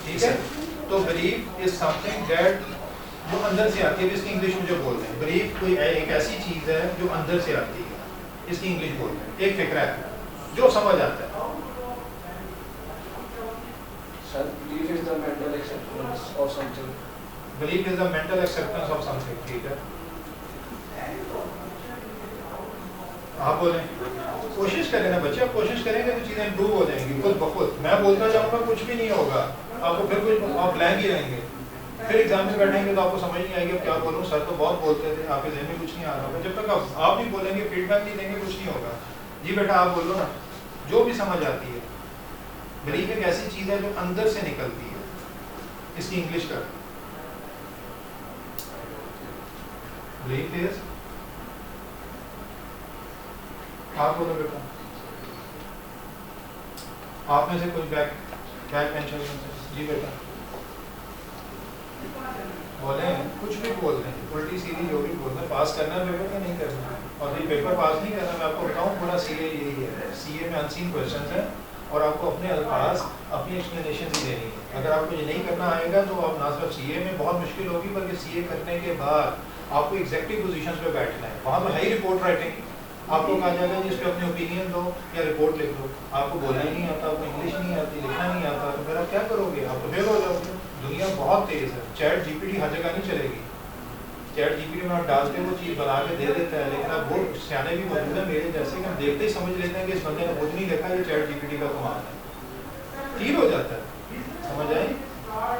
ٹھیک ہے. تو belief is some thing that جو اندر سے آتی ہے. اس کی انگلش میں جو بولتے ہیں بلیف کوئی ایک ایسی چیز ہے جو اندر سے آتی ہے. اس کی انگلش بولتے ہیں ایک فکر ہے جو سمجھ آتا ہے. Belief is the mental acceptance of something. Belief is the mental acceptance of some thing. ٹھیک ہے, آپ بولیں. کوشش کریں نا بچے, آپ کوشش کریں گے تو چیزیں امپروو ہو جائیں گی خود بخود. میں بولتا جاؤں گا کچھ بھی نہیں ہوگا, آپ کو پھر کچھ آپ بلینک ہی رہیں گے. پھر ایگزام میں بیٹھیں گے تو آپ کو سمجھ نہیں آئے گی اب کیا بولوں, سر تو بہت بولتے تھے, آپ کے ذہن میں کچھ نہیں آ رہا ہوگا. جب تک آپ نہیں بولیں گے, فیڈ بیک نہیں دیں گے, کچھ نہیں ہوگا. جی بیٹا آپ بولو نا جو بھی سمجھ آتی ہے. بلیف ایک ایسی چیز ہے جو اندر سے نکلتی ہے. اس کی انگلش کر بلیف از, آپ بولو بیٹا. آپ میں سے کوئی بیک پینشن. جی بیٹا بولیں, کچھ بھی بول دیں, الٹی سیدھی جو بھی بول دیں. پاس کرنا ہے پیپر کہ نہیں کرنا ہے, اور یہ پیپر پاس نہیں کرنا. میں آپ کو بتاؤں پورا سی اے یہی ہے. سی اے میں انسین کویشچنز ہیں اور آپ کو اپنے الفاظ اپنی ایکسپلینیشن ہی دینی ہے. اگر آپ کو یہ نہیں کرنا آئے گا تو آپ نہ صرف سی اے میں بہت مشکل ہوگی بلکہ سی اے کرنے کے بعد آپ کو ایگزیکٹو پوزیشنز پہ بیٹھنا ہے. وہاں تو ہے ہی رپورٹ رائٹنگ. آپ کو کہا جائے گا جس پہ اپنی اوپینین دو یا رپورٹ لکھ دو. آپ کو بولنا ہی نہیں آتا, آپ کو انگلش نہیں آتی, لکھنا نہیں آتا, تو پھر آپ کیا کرو گے؟ آپ تو فیل ہو جاؤ گے. دنیا بہت تیز ہے. چیٹ جی پی ٹی ہر جگہ نہیں چلے گی. چیٹ جی پی ٹی میں آپ ڈال کے وہ چیز بنا کے دے دیتا ہے, لیکن اب وہ سیانے بھی موجود ہیں میرے جیسے کہ ہم دیکھتے ہی سمجھ لیتے ہیں کہ اس بندے نے خود نہیں دیکھا, یہ چیٹ جی پی ٹی کا کمال ہے. تیر ہو جاتا ہے, سمجھ آئیں.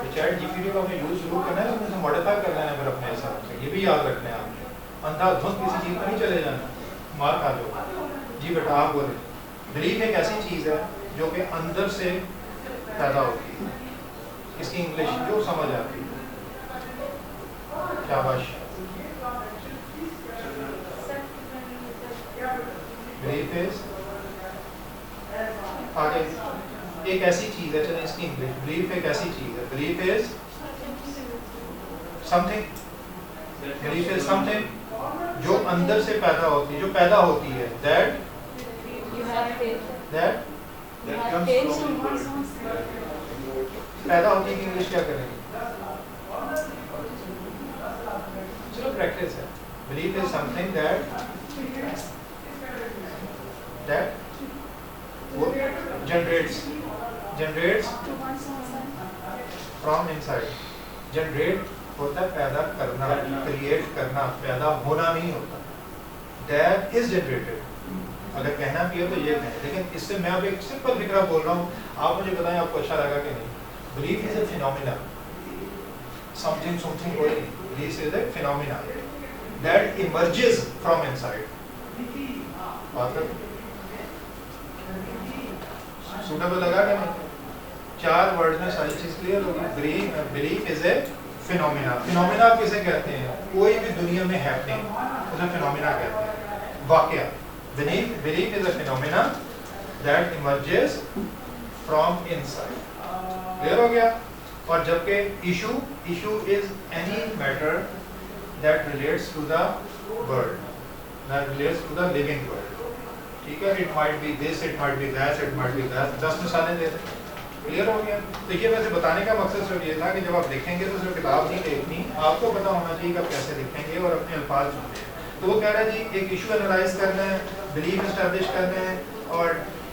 تو چیٹ جی پی ٹی کا ہمیں یوز ضرور کرنا ہے, لیکن اسے ماڈیفائی کرنا ہے پھر اپنے حساب سے. یہ بھی یاد رکھنا ہے آپ نے, اندھا دھند کسی چیز پر نہیں چلے جانا, مار کھا جاؤ. جی بیٹا آپ بولیں. بلیف ایک ایسی چیز ہے جو کہ اندر سے پیدا ہوتی ہے. اس کی انگلش جو سمجھ آتی ہے. شاباش. بلیف از آگے ایک ایسی چیز ہے, چلیں اس کی انگلش. بلیف ایک ایسی چیز ہے. بلیف از سم تھنگ. بلیف از سم تھنگ جو اندر سے پیدا ہوتی ہے, جو پیدا ہوتی ہے. دیٹ پیدا ہوتی ہے. انگلش کیا کریں گے؟ چلو پریکٹس ہے. Belief is some thing that generates from inside. generate ہوتا ہے پیدا کرنا, کریٹ کرنا, پیدا ہونا نہیں ہوتا. that is generated. اگر کہنا بھی ہے تو یہ کہیں, لیکن اس سے میں اب ایک سمپل فکرہ بول رہا ہوں, آپ مجھے بتائیں آپ کو اچھا لگا کہ نہیں. belief is a phenomena. something ہوئی. belief is a phenomena that emerges from inside. Suitable لگا کہ نہیں؟ 4 ورڈ میں ساری چیز کلیئر ہوگی. Belief is a phenomena. Phenomena آپ کسے کہتے ہیں؟ کوئی بھی دنیا میں ہیپننگ اسے فینومینا کہتے ہیں, واقعہ. Belief is a phenomena that emerges from inside. Clear ہو گیا. اور جبکہ issue is any matter that relates to the world, that relates to the living world. ٹھیک ہے. It might be this, it might be that, it might be that. 10 مثالیں دے دیں. Clear ہو گیا. تو یہ ویسے بتانے کا مقصد صرف یہ تھا کہ جب آپ لکھیں گے تو صرف کتاب نہیں دیکھنی, آپ کو پتا ہونا چاہیے کہ آپ کیسے لکھیں گے اور اپنے الفاظ چنیں. تو وہ کہہ رہا ہے جی ایک ایشو انالائز کرنا ہے, بلیف اسٹیبلش کرنا ہے, اور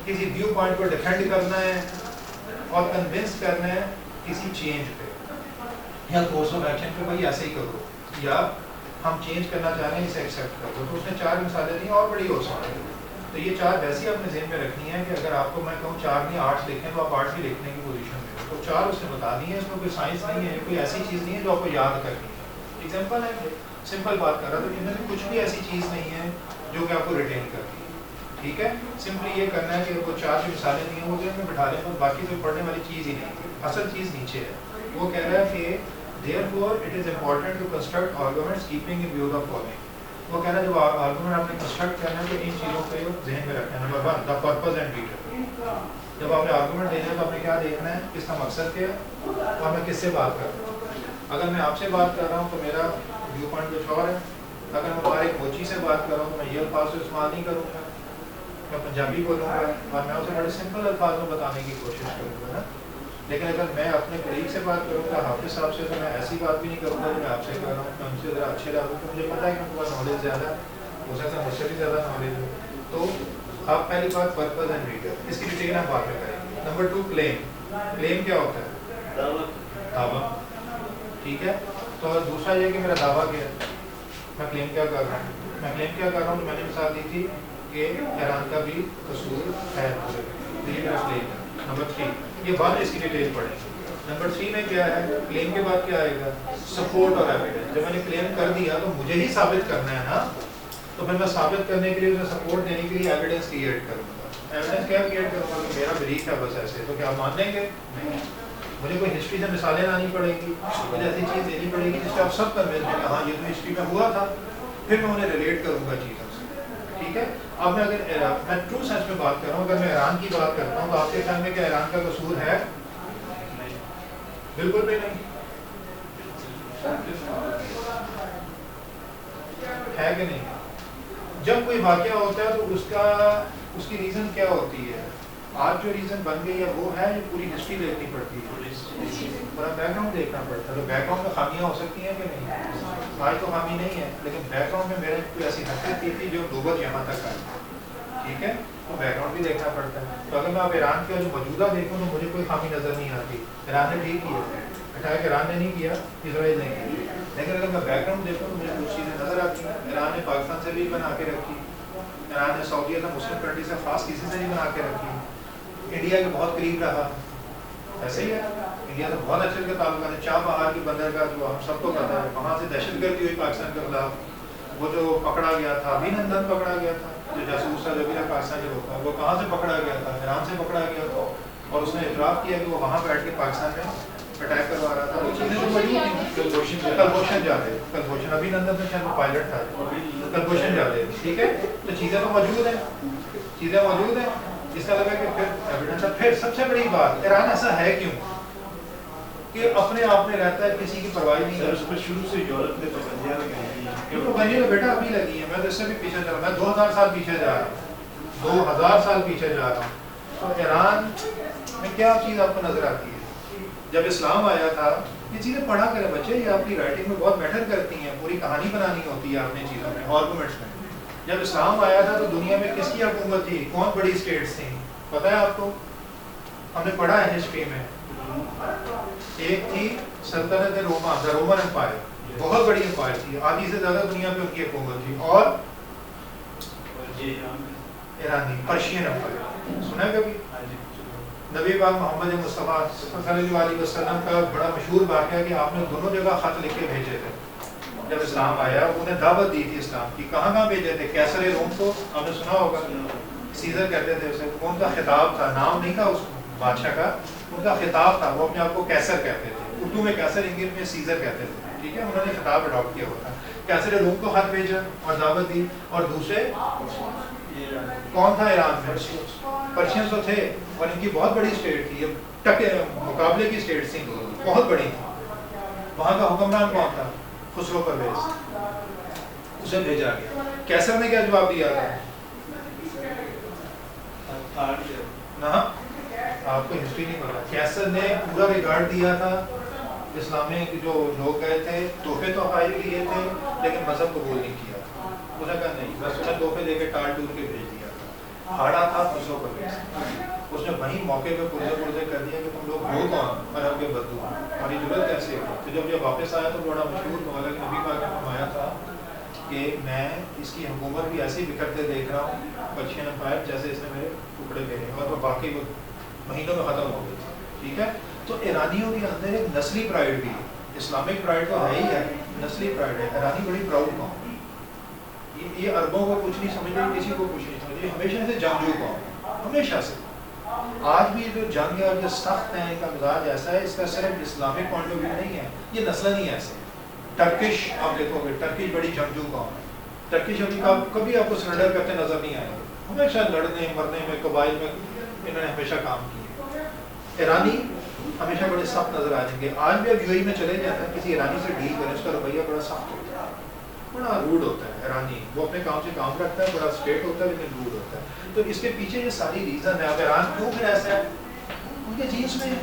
کسی ویو پوائنٹ کو ڈیفینڈ کرنا ہے, اور کنونس کرنا ہے کسی چینج پہ یا کورس آف ایکشن پہ. بھائی ایسے ہی کرو, یا ہم چینج کرنا چاہ رہے ہیں اسے ایکسیپٹ کر دو. تو اس نے 4 مثالیں دی اور بڑی ہو سکتی ہیں. تو یہ 4 ویسے اپنے ذہن میں رکھنی ہے کہ اگر آپ کو میں کہوں 4 نہیں 8 لکھیں تو آپ 8 بھی لکھنے کی پوزیشن میں ہو. تو 4 اس نے بتا دی ہیں. اس میں کوئی سائنس نہیں ہے, کوئی ایسی چیز نہیں ہے جو آپ کو یاد کرنی ہے. ایگزامپل ہے, سمپل بات کر رہا تھا کہ ان میں کچھ بھی ایسی چیز نہیں ہے جو کہ آپ کو ریٹین کرتی ہے. ٹھیک ہے. سمپلی یہ کرنا ہے کہ وہ 4 جو مثالیں دی ہیں وہ ذہن میں بٹھا لیں, اور باقی کوئی پڑھنے والی چیز ہی نہیں. اصل چیز نیچے ہے. وہ کہہ رہا ہے کہ therefore it is important to construct arguments keeping in view the following. وہ کہہ رہا ہے جب آرگومنٹ آپ نے کنسٹرکٹ کرنا ہے تو ان چیزوں کو ذہن میں رکھنا ہے. Number 1 the purpose and detail. جب آپ نے آرگومنٹ دینا ہے تو آپ نے کیا دیکھنا ہے, اس کا مقصد کیا ہے اور میں کس سے بات کر رہا ہوں. اگر میں آپ سے بات کر رہا ہوں تو میرا ویو پوائنٹ کچھ اور ہے. اگر میں مبارک موچی سے بات کر رہا ہوں تو میں یہ الفاظ استعمال نہیں کروں گا, میں پنجابی بولوں گا اور میں اسے بڑے سمپل الفاظ میں بتانے کی کوشش کروں گا نا. لیکن اگر میں اپنے قریب سے بات کروں گا حافظ صاحب سے تو میں ایسی بات بھی نہیں کروں گا جو میں آپ سے کر رہا ہوں. میں ان سے ذرا اچھے رہا ہوں تو مجھے پتہ ہے کہ ان کے پاس نالج زیادہ ہو سکتا ہے مجھ سے بھی زیادہ نالج ہو. تو آپ پہلی بات پرپز اینڈ ریڈر اس کی ڈیٹیل ہم بعد میں کریں گے. نمبر 2 کلیم کیا ہوتا ہے؟ دعویٰ. ٹھیک ہے. تو دوسرا یہ کہ میرا دعویٰ کیا ہے, میں کلیم کیا کر رہا ہوں. میں کلیم کیا کر رہا ہوں تو میں نے مثال دی تھی کہ ایران کا بھی قصور ہے. نمبر 3 یہ بعد اس کی ڈیٹیل پڑھیں گے. نمبر 3 میں کیا ہے, کلیم کے بعد کیا آئے گا؟ سپورٹ اور ایویڈنس. جب میں نے کلیم کر دیا تو مجھے ہی ثابت کرنا ہے نا, تو پھر میں ثابت کرنے کے لیے اسے سپورٹ دینے کے لیے ایویڈنس کریٹ کروں گا. ایویڈنس کیا کریٹ کروں گا کہ میرا بلیف ہے بس ایسے. تو کیا آپ مان لیں گے؟ نہیں. مجھے کوئی ہسٹری سے مثالیں لانی پڑے گی, مجھے ایسی چیز دینی پڑے گی جس سے آپ سب کنوینس ہیں کہ ہاں یہ تو ہسٹری میں ہوا تھا, پھر میں انہیں ریلیٹ کروں گا چیزوں سے. ٹھیک ہے. اب میں اگر میں ٹرو سینس میں بات کر رہا ہوں, اگر میں ایران کی بات کرتا ہوں تو آپ کے خیال میں کیا ایران کا قصور ہے؟ بالکل بھی نہیں ہے کہ نہیں. جب کوئی واقعہ ہوتا ہے تو اس کی ریزن کیا ہوتی ہے؟ آج جو ریزن بن گئی ہے وہ ہے, یہ پوری ہسٹری دیکھنی پڑتی ہے, پورا بیک گراؤنڈ دیکھنا پڑتا ہے. تو بیک گراؤنڈ میں خامیاں ہو سکتی ہیں کہ نہیں؟ آج تو خامی نہیں ہے, لیکن بیک گراؤنڈ میں میرے کوئی ایسی حرکت کی تھی جو نوبت یہاں تک آئی. ٹھیک ہے. تو بیک گراؤنڈ بھی دیکھنا پڑتا ہے. تو اگر میں اب ایران کا جو موجودہ دیکھوں تو مجھے کوئی خامی نظر نہیں آتی. ایران نے ٹھیک کیا, اٹھایا کہ ایران نے نہیں کیا, اسرائیل نے کیا. لیکن اگر میں بیک گراؤنڈ دیکھوں تو مجھے کچھ چیزیں نظر آتی ہیں. ایران نے پاکستان سے بھی بنا کے رکھی, ایران نے سعودی عرب مسلم کنٹری سے خاص کسی سے نہیں بنا کے رکھی. انڈیا کے بہت قریب رہا, ایسے ہی ہے. انڈیا سے بہت اچھے کے تعلقات ہیں. چاہ بہار کی بندر کا جو ہم سب کو پتا ہے, وہاں سے دہشت گردی ہوئی پاکستان کے خلاف. وہ جو پکڑا گیا تھا, ابھینندن پکڑا گیا تھا, جو جاسوس تھا, جو بھی پاکستان کے لوگ تھا, وہ کہاں سے پکڑا گیا تھا؟ ایران سے پکڑا گیا تھا. اور اس نے اعتراف کیا کہ وہ وہاں بیٹھ کے پاکستان میں اٹیک کروا رہا تھا. وہ چیزیں تو موجود ہیں. کلبھوشن جادیو, کلبھوشن ابھینندن سے شاید وہ پائلٹ تھا, کلبھوشن جادیو. ٹھیک ہے. تو چیزیں تو موجود ہیں, چیزیں موجود ہیں. اس کا لگا کہ پھر ایویڈنس. پھر سب سے بڑی بات, ایران ایسا ہے کیوں کہ اپنے آپ میں رہتا ہے, کسی کی پرواہ نہیں ہے. اس پر شروع سے یورپ نے پابندیاں لگائی ہیں. پابندیاں تو بیٹا ابھی لگی ہیں. میں تو اس سے بھی پیچھے جا رہا ہوں. میں 2000 سال پیچھے جا رہا ہوں, 2000 سال پیچھے جا رہا ہوں. تو ایران میں کیا چیز آپ کو نظر آتی ہے؟ جب اسلام آیا تھا, یہ چیزیں پڑھا کریں بچے, یہ آپ کی رائٹنگ میں بہت میٹر کرتی ہیں. پوری کہانی بنانی ہوتی ہے آپ نے چیزوں میں, آرگومنٹس میں. جب اسلام آیا تھا تو دنیا میں کس کی حکومت تھی؟ کون بڑی اسٹیٹس تھیں؟ پتہ ہے آپ کو؟ ہم نے پڑھا ہے ہسٹری میں. ایک تھی سلطنت روما, دا رومن امپائر, بہت بڑی امپائر تھی, آدھی سے زیادہ دنیا پہ ان کی حکومت تھی. اور ایرانی پرشین امپائر, سنا ہے کبھی؟ نبی پاک محمد مصطفیٰ صلی اللہ علیہ وسلم کا بڑا مشہور واقعہ ہے کہ آپ نے دونوں جگہ خط لکھ کے بھیجے تھے. جب اسلام آیا انہیں دعوت دی تھی اسلام کی. کہاں کہاں بھیجے تھے؟ کیسر روم کو آپ نے سنا ہوگا, سیزر کہتے تھے اسے. ان کا خطاب تھا, نام نہیں تھا اس بادشاہ کا, ان کا خطاب تھا. وہ اپنے آپ کو کیسر کہتے تھے, اردو میں کیسر, انگلش میں سیزر کہتے تھے. ٹھیک ہے. انہوں نے خطاب اڈاپٹ کیا ہوتا. کیسر روم کو خط بھیجا اور دعوت دی. اور دوسرے کون تھا ایران میں؟ پرشین تو تھے, اور ان کی بہت بڑی اسٹیٹ تھی, ٹکے مقابلے کی اسٹیٹ تھی, بہت بڑی تھی. وہاں کا حکمران کون تھا؟ خسرو پرویز. اسے بھیجا گیا. کیسر نے کیا جواب دیا تھا؟ نہ, آپ کو ہسٹری نہیں پتا. کیسر نے پورا ریگارڈ دیا تھا اسلامک جو لوگ گئے تھے, تحفے تو حائل لیے تھے لیکن مذہب قبول نہیں کیا. اس نے کہا نہیں, بس انہیں تحفے دے کے ٹال ٹول کے بھیج دیا. ہاڑا تھا خسرو پرویز. اس نے وہیں موقع پہ پرزے کر دیا کہ تم لوگ ہو کون, عرب کے بدو, ہماری ضرورت کیسے ہو. تو جب یہ واپس آیا تو بڑا مشہور مولا نبی پاک نے فرمایا تھا کہ میں اس کی حکومت بھی ایسے ہی بکھرتے دیکھ رہا ہوں, پرشین امپائر, جیسے اس نے میرے ٹکڑے بھیجے. اور وہ باقی وہ مہینوں میں ختم ہو گئی تھی. ٹھیک ہے. تو ایرانیوں کے اندر ایک نسلی پرائڈ بھی ہے. اسلامک پرائڈ تو ہے ہی ہے, نسلی پرائڈ ہے. ایرانی بڑی پراؤڈ قوم. یہ عربوں کو کچھ نہیں سمجھتے, کسی کو کچھ نہیں سمجھتے. ہمیشہ سے جنگجو قوم, ہمیشہ سے. آج بھی جو جنگ اور جو سخت ہیں, ان کا مزاج ایسا ہے. اس کا صرف اسلامک پوائنٹ آف ویو نہیں ہے, یہ نسل نہیں ایسے. ٹرکش آپ دیکھو گے, ٹرکش بڑی جنگجو قوم ہے. ٹرکش ابھی کبھی آپ کو سرنڈر کرتے نظر نہیں آئے گا. ہمیشہ لڑنے مرنے میں, قبائل میں انہوں نے ہمیشہ کام کیا. ایرانی ہمیشہ بڑے سخت نظر آ جائیں گے. آج بھی اب یو اے میں چلے جاتے ہیں, کسی ایرانی سے ڈیل کریں, اس کا رویہ بڑا سخت ہوتا ہے, بڑا روڈ ہوتا ہے. ایرانی وہ اپنے کام سے کام رکھتا ہے, بڑا اسٹیٹ ہوتا ہے لیکن روڈ ہوتا ہے. تو اس کے پیچھے یہ ساری ریزن ہے. اب ایران کیوں پھر ایسا ہے؟ ان کے جینس میں ہے.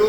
2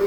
2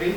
3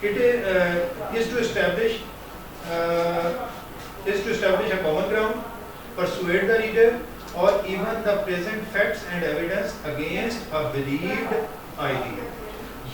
it is to establish a common ground, persuade the reader or even the present facts and evidence against a believed idea।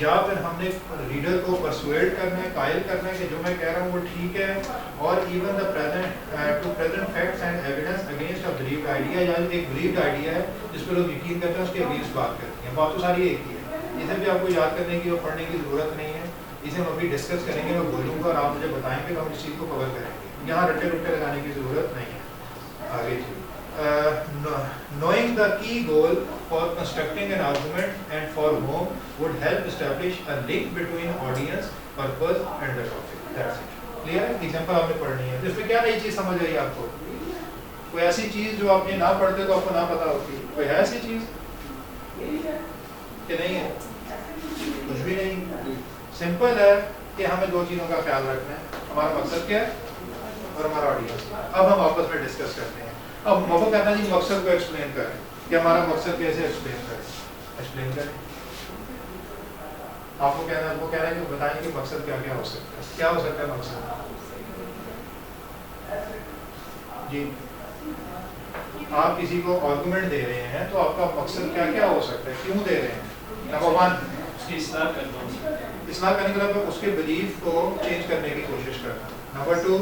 یا پھر ہم نے ریڈر کو پرسویڈ کرنا ہے, قائل کرنا ہے کہ جو میں کہہ رہا ہوں وہ ٹھیک ہے, اور even the present facts and evidence against a believed idea, یا ایک بلیوڈ آئیڈیا ہے جس پہ لوگ یقین کرتے ہیں اس کے اگینسٹ بات کرتے ہیں. بات تو ساری ایک ہی ہے, اسے بھی آپ کو یاد کرنے کی اور پڑھنے کی ضرورت نہیں ہے. اسے ہم ابھی ڈسکس کریں گے, میں بولوں گا اور آپ مجھے بتائیں گے, تو ہم اس چیز کو کور کریں گے. یہاں رٹے رٹے لگانے کی ضرورت نہیں ہے. آگے جی, knowing the key goal for constructing an argument and for whom would help establish a link between audience, purpose and the topic. That's it. Clear ہے؟ Example آپ نے پڑھنی ہے. اس میں کیا نئی چیز سمجھ آئی آپ کو؟ کوئی ایسی چیز جو آپ نے نہ پڑھتے تو آپ کو نہ پتا ہوتی, کوئی ہے ایسی چیز کہ نہیں ہے؟ کچھ بھی نہیں. سمپل ہے کہ ہمیں دو چیزوں کا خیال رکھنا ہے, ہمارا مقصد کیا ہے اور ہمارا آڈینس. اب ہم آپس میں ڈسکس کرتے ہیں. اب موقع کہنا جی مقصد کو ایکسپلین کریں کہ ہمارا مقصد کیسے ایکسپلین کریں. آپ کو کہنا, وہ کہہ رہے ہیں کہ بتائیں کہ مقصد کیا کیا ہو سکتا ہے. کیا ہو سکتا ہے مقصد جی؟ آپ کسی کو آرگومنٹ دے رہے ہیں تو آپ کا مقصد کیا کیا ہو سکتا ہے, کیوں دے رہے ہیں؟ نمبر ون, اس کی اصلاح کرنا, اصلاح کرنے کے بعد اس کے بلیف کو چینج کرنے کی کوشش کرنا. نمبر ٹو,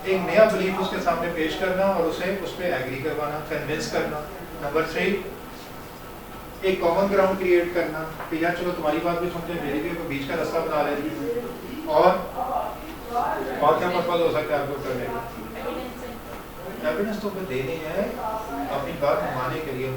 ایک نیا بلیف اس کے سامنے پیش کرنا اور اسے اس پہ ایگری کروانا, کنونس کرنا. نمبر تھری, ایک کامن گراؤنڈ کریٹ کرنا کہ یار چلو تمہاری بات بھی سنتے ہیں, میری بھی بیچ کا راستہ بنا لیتے ہیں. اور کیا پرپز ہو سکتا ہے آپ کو کرنے کا؟ ایویڈنس تو دینے ہیں اپنی بات ماننے کے لیے.